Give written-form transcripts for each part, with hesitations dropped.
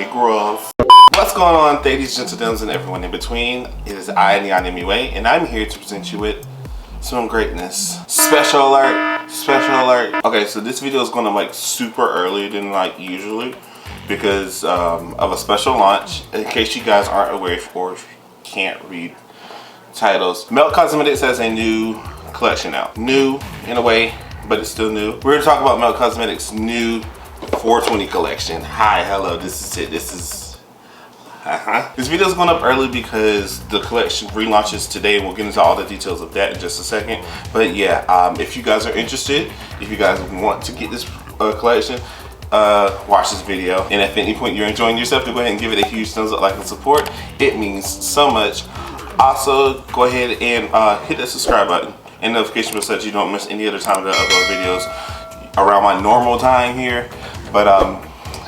Hey girls. What's going on, ladies, gentlemen, and everyone in between? It is I, Neøn, and I'm here to present you with some greatness. Special alert, special alert. Okay, so this video is gonna like super early than like usually because of a special launch. In case you guys aren't aware or can't read titles, Melt Cosmetics has a new collection out. New in a way, but it's still new. We're gonna talk about Melt Cosmetics' new 420 collection. Hi, hello, this is it. This is This video is going up early because the collection relaunches today, and we'll get into all the details of that in just a second. But yeah, if you guys are interested, if you guys want to get this collection, watch this video. And if at any point you're enjoying yourself, to go ahead and give it a huge thumbs up, like, and support. It means so much. Also, go ahead and hit that subscribe button and notification bell so that you don't miss any other time that I upload videos around my normal time here. But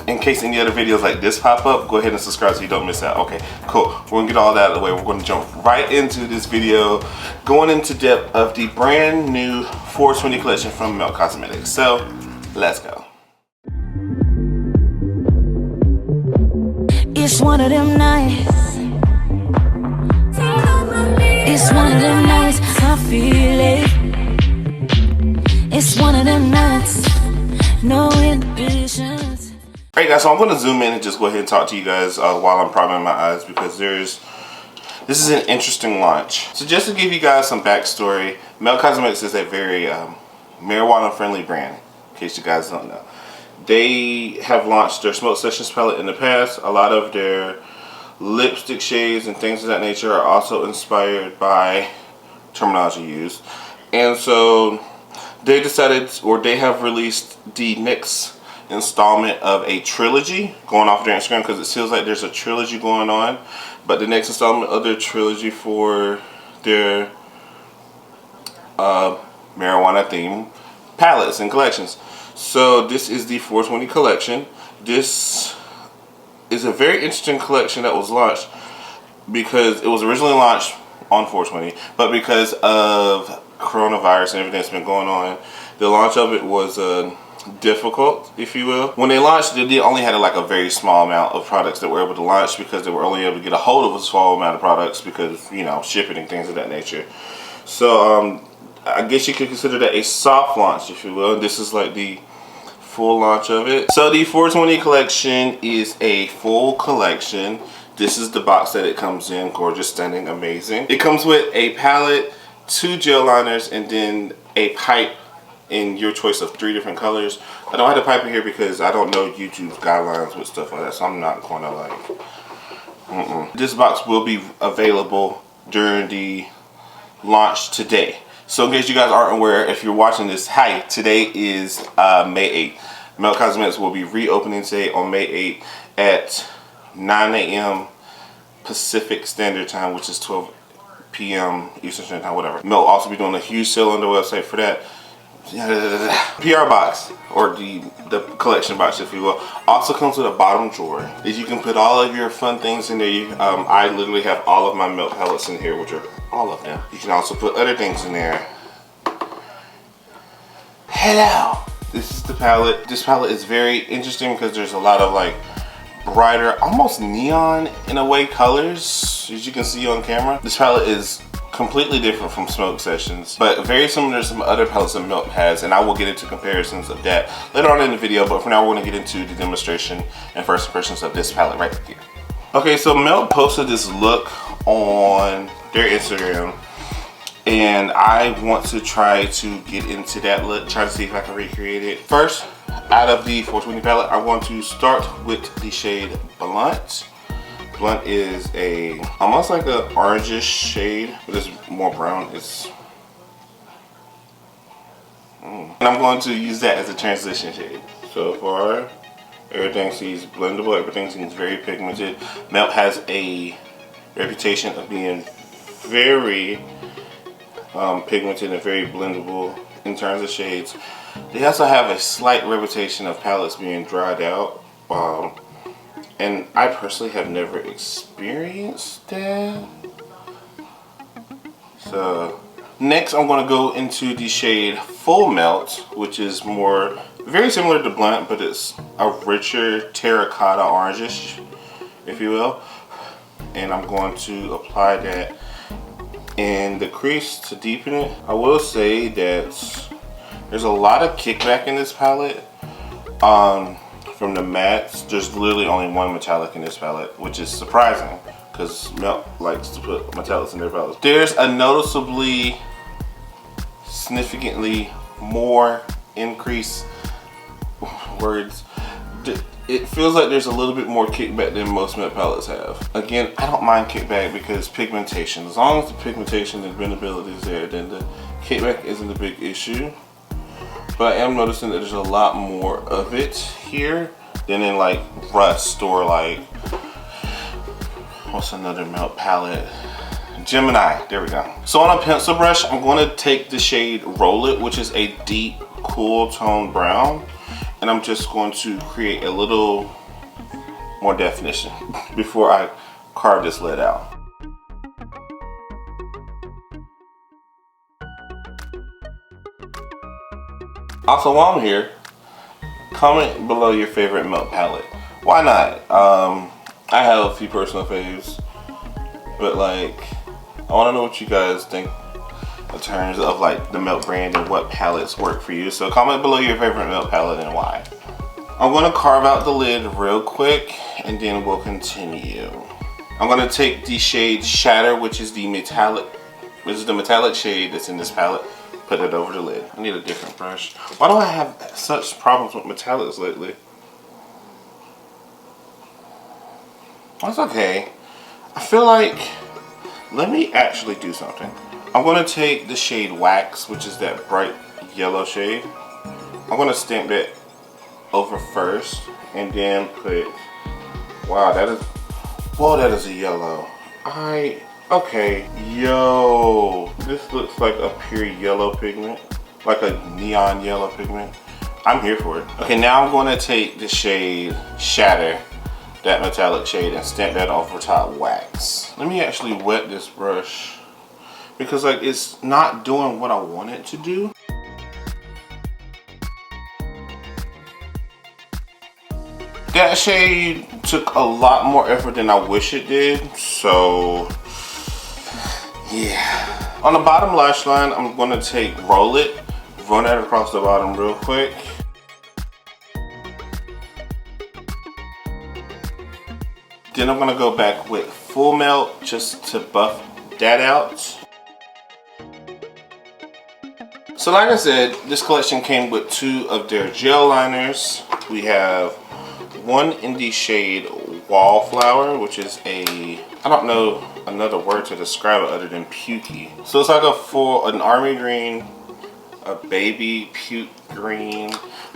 in case any other videos like this pop up, go ahead and subscribe so you don't miss out. Okay, cool. We're gonna get all that out of the way. We're gonna jump right into this video, going into depth of the brand new 420 collection from Melt Cosmetics. So, let's go. It's one of them nights. It's one of them nights. I feel it. It's one of them nights. No inhibitions. Alright guys, so I'm going to zoom in and just go ahead and talk to you guys while I'm priming my eyes because this is an interesting launch. So just to give you guys some backstory, Melt Cosmetics is a very marijuana friendly brand, in case you guys don't know. They have launched their Smoke Sessions palette in the past. A lot of their lipstick shades and things of that nature are also inspired by terminology used. And so they decided, or they have released the next installment of a trilogy, going off their Instagram because it feels like there's a trilogy going on, but the next installment of their trilogy for their marijuana theme palettes and collections. So this is the 420 collection. This is a very interesting collection that was launched because it was originally launched on 420, but because of coronavirus and everything that's been going on, the launch of it was difficult, if you will. When they launched, they only had like a very small amount of products that were able to launch because they were only able to get a hold of a small amount of products because, you know, shipping and things of that nature. So I guess you could consider that a soft launch, if you will. This is like the full launch of it. So the 420 collection is a full collection. This is the box that it comes in. Gorgeous, stunning, amazing. It comes with a palette, 2 gel liners, and then a pipe in your choice of 3 different colors. I don't have the pipe in here because I don't know YouTube's guidelines with stuff like that, so I'm not going to like This box will be available during the launch today. So in case you guys aren't aware, if you're watching this, hi, today is May 8th. Melt Cosmetics will be reopening today on May 8th at 9 a.m. Pacific Standard Time, which is 12 p.m. Eastern Standard Time, whatever. Melt will also be doing a huge sale on their website for that. PR box, or the collection box, if you will, also comes with a bottom drawer that you can put all of your fun things in there. I literally have all of my Melt palettes in here, which are all of them. You can also put other things in there. Hello! This is the palette. This palette is very interesting because there's a lot of like brighter, almost neon in a way, colors, as you can see on camera. This palette is completely different from Smoke Sessions, but very similar to some other palettes that Melt has, and I will get into comparisons of that later on in the video, but for now we're going to get into the demonstration and first impressions of this palette right here. Okay, so Melt posted this look on their Instagram, and I want to try to get into that look, try to see if I can recreate it. First, out of the 420 palette, I want to start with the shade Blunt. Blunt is a almost like an orangish shade, but it's more brown. And I'm going to use that as a transition shade. So far, everything seems blendable. Everything seems very pigmented. Melt has a reputation of being very pigmented and very blendable in terms of shades. They also have a slight reputation of palettes being dried out. And I personally have never experienced that. So Next, I'm going to go into the shade Full Melt, which is very similar to Blunt, but it's a richer terracotta orangish, if you will. And I'm going to apply that in the crease to deepen it. I will say that there's a lot of kickback in this palette. From the mattes, there's literally only one metallic in this palette, which is surprising because Melt likes to put metallics in their palettes. There's a noticeably, significantly more increase words. It feels like there's a little bit more kickback than most matte palettes have. Again, I don't mind kickback because pigmentation. As long as the pigmentation and bendability is there, then the kickback isn't a big issue. But I am noticing that there's a lot more of it here than in like Rust or like, what's another melt palette? Gemini, there we go. So on a pencil brush, I'm going to take the shade Roll It, which is a deep, cool tone brown. And I'm just going to create a little more definition before I carve this lid out. Also, while I'm here, comment below your favorite melt palette. Why not? I have a few personal faves, but like, I want to know what you guys think in terms of like the melt brand and what palettes work for you. So comment below your favorite melt palette and why. I'm going to carve out the lid real quick and then we'll continue. I'm going to take the shade Shatter, which is the metallic shade that's in this palette. Put it over the lid. I need a different brush. Why do I have such problems with metallics lately? That's okay. I feel like, let me actually do something. I'm going to take the shade Wax, which is that bright yellow shade. I'm going to stamp that over first and then put, wow, that is a yellow. Okay, yo, this looks like a pure yellow pigment, like a neon yellow pigment. I'm here for it. Okay, now I'm going to take the shade Shatter, that metallic shade, and stamp that over top Wax. Let me actually wet this brush because like it's not doing what I want it to do. That shade took a lot more effort than I wish it did, so yeah. On the bottom lash line, I'm going to take Roll It, run that across the bottom real quick. Then I'm going to go back with Full Melt just to buff that out. So like I said, this collection came with 2 of their gel liners. We have one in the shade Wallflower, which is I don't know another word to describe it other than pukey. So it's like an army green, a baby puke green,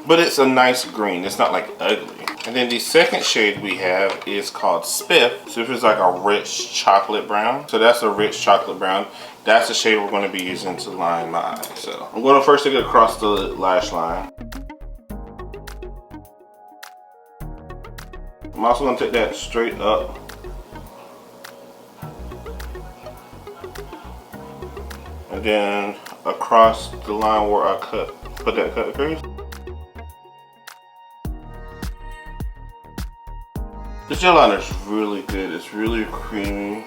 but it's a nice green. It's not like ugly. And then the second shade we have is called Spiff. Spiff is like a rich chocolate brown. So that's a rich chocolate brown. That's the shade we're going to be using to line my eye. So I'm going to first take it across the lash line. I'm also going to take that straight up. And then across the line where I put that cut crease. The gel liner is really good. It's really creamy.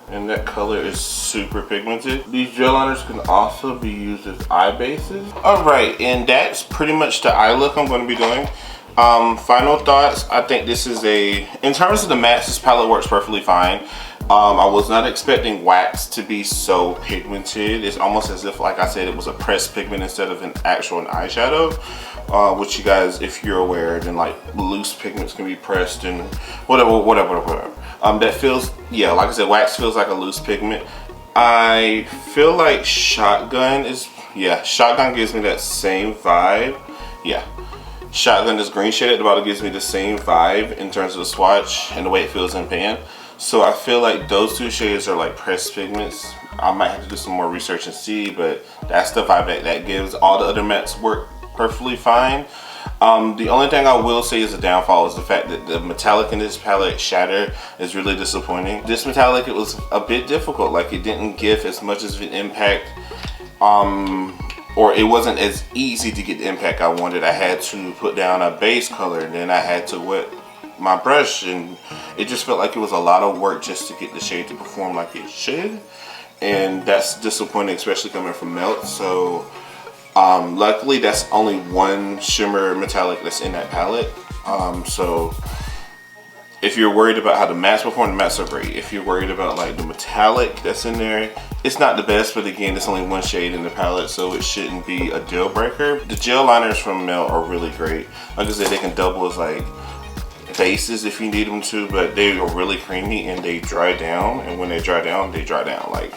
And that color is super pigmented. These gel liners can also be used as eye bases. Alright, and that's pretty much the eye look I'm going to be doing. Final thoughts, I think this is in terms of the mattes, this palette works perfectly fine. I was not expecting Wax to be so pigmented. It's almost as if, like I said, it was a pressed pigment instead of an actual eyeshadow. Which you guys, if you're aware, then like loose pigments can be pressed and whatever. That feels, yeah, like I said, Wax feels like a loose pigment. I feel like Shotgun gives me that same vibe. Yeah. Shotgun, this green shade at the bottom, gives me the same vibe in terms of the swatch and the way it feels in pan. So I feel like those 2 shades are like pressed pigments. I might have to do some more research and see, but that's the vibe that gives. All the other mattes work perfectly fine. The only thing I will say is a downfall is the fact that the metallic in this palette, Shatter, is really disappointing. This metallic, it was a bit difficult. Like, it didn't give as much as an impact, or it wasn't as easy to get the impact I wanted. I had to put down a base color, and then I had to wet my brush, and it just felt like it was a lot of work just to get the shade to perform like it should. And that's disappointing, especially coming from Melt. So luckily that's only one shimmer metallic that's in that palette. So if you're worried about how the mattes perform, the mattes are great. If you're worried about like the metallic that's in there, it's not the best, but again, it's only one shade in the palette, so it shouldn't be a deal breaker. The gel liners from Melt are really great. Like I said, they can double as like bases if you need them to, but they are really creamy and they dry down, and when they dry down, like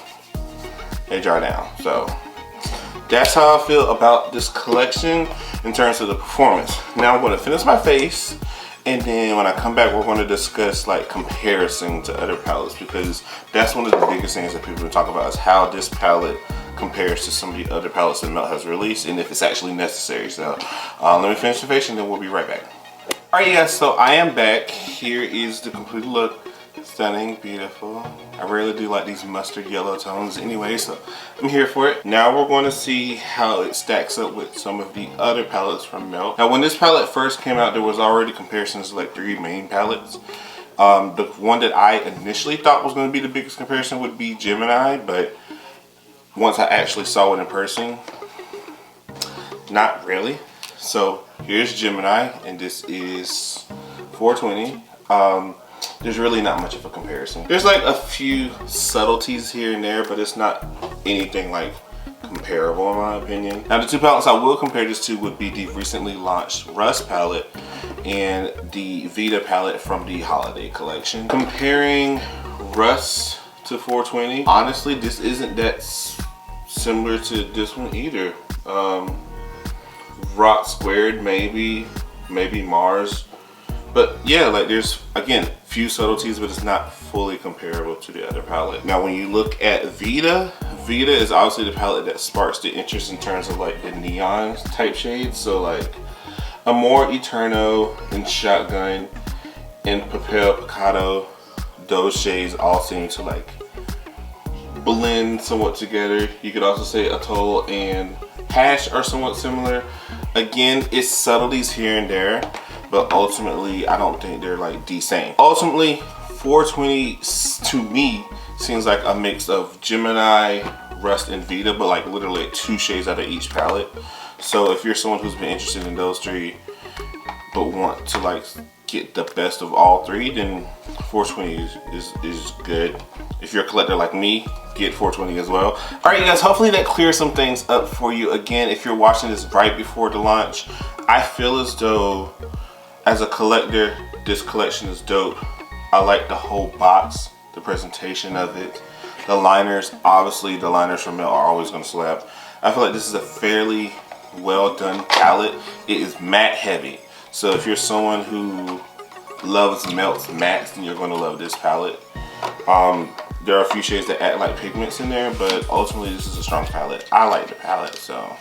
they dry down. So that's how I feel about this collection in terms of the performance. Now I'm going to finish my face, and then when I come back, we're going to discuss like comparison to other palettes, because that's one of the biggest things that people talk about is how this palette compares to some of the other palettes that Melt has released, and if it's actually necessary. So let me finish the face and then we'll be right back. Alright, you guys, so I am back. Here is the complete look. Stunning, beautiful. I rarely do like these mustard yellow tones anyway, so I'm here for it. Now we're going to see how it stacks up with some of the other palettes from Melt. Now when this palette first came out, there was already comparisons to like 3 main palettes. The one that I initially thought was going to be the biggest comparison would be Gemini, but once I actually saw it in person, not really. So here's Gemini, and this is 420. There's really not much of a comparison. There's like a few subtleties here and there, but it's not anything like comparable in my opinion. Now the 2 palettes I will compare this to would be the recently launched Rust palette and the Vida palette from the holiday collection. Comparing Rust to 420, honestly, this isn't that similar to this one either. Rock Squared, maybe Mars, but yeah, like there's again few subtleties, but it's not fully comparable to the other palette. Now when you look at Vida is obviously the palette that sparks the interest in terms of like the neon type shades. So like Amor Eterno and Shotgun and Papel Picado, those shades all seem to like blend somewhat together. You could also say Atoll and Hash are somewhat similar. Again, it's subtleties here and there, but ultimately I don't think they're like the same. Ultimately 420 to me seems like a mix of Gemini, Rust, and Vida, but like literally 2 shades out of each palette. So if you're someone who's been interested in those 3 but want to like get the best of all 3, then 420 is good. If you're a collector like me, get 420 as well. Alright, you guys, hopefully that clears some things up for you. Again, if you're watching this right before the launch, I feel as though as a collector, this collection is dope. I like the whole box, the presentation of it. The liners, obviously the liners from Melt are always going to slap. I feel like this is a fairly well done palette. It is matte heavy. So if you're someone who loves Melt's mattes, then you're going to love this palette. There are a few shades that act like pigments in there, but ultimately this is a strong palette. I like the palette, so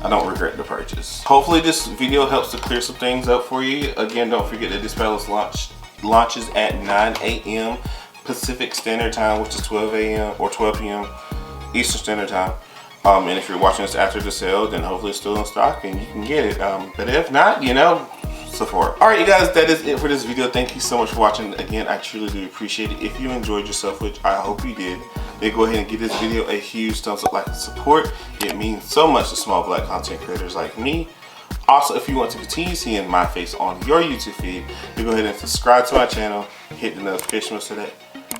I don't regret the purchase. Hopefully this video helps to clear some things up for you. Again, don't forget that this palette launches at 9 a.m. Pacific Standard Time, which is 12 a.m. or 12 p.m. Eastern Standard Time. And if you're watching this after the sale, then hopefully it's still in stock and you can get it. But if not, you know, Sephora. Alright, you guys, that is it for this video. Thank you so much for watching. Again, I truly do appreciate it. If you enjoyed yourself, which I hope you did, then go ahead and give this video a huge thumbs up, like, and support. It means so much to small black content creators like me. Also, if you want to continue seeing my face on your YouTube feed, you go ahead and subscribe to my channel, hit the notification bell so that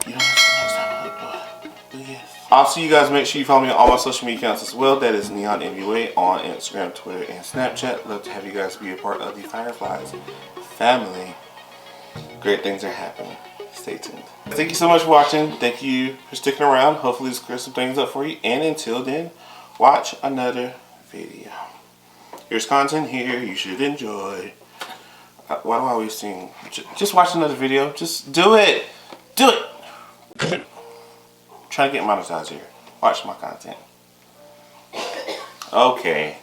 you don't miss the next time I upload. Yes. Also, you guys make sure you follow me on all my social media accounts as well. That is Neøn MUA on Instagram, Twitter, and Snapchat. Love to have you guys be a part of the Fireflies family. Great things are happening. Stay tuned. Thank you so much for watching. Thank you for sticking around. Hopefully this clears some things up for you. And until then, watch another video. Here's content here you should enjoy. Why do I always sing? Just watch another video. Just do it. Do it. Try to get monetized here. Watch my content. Okay.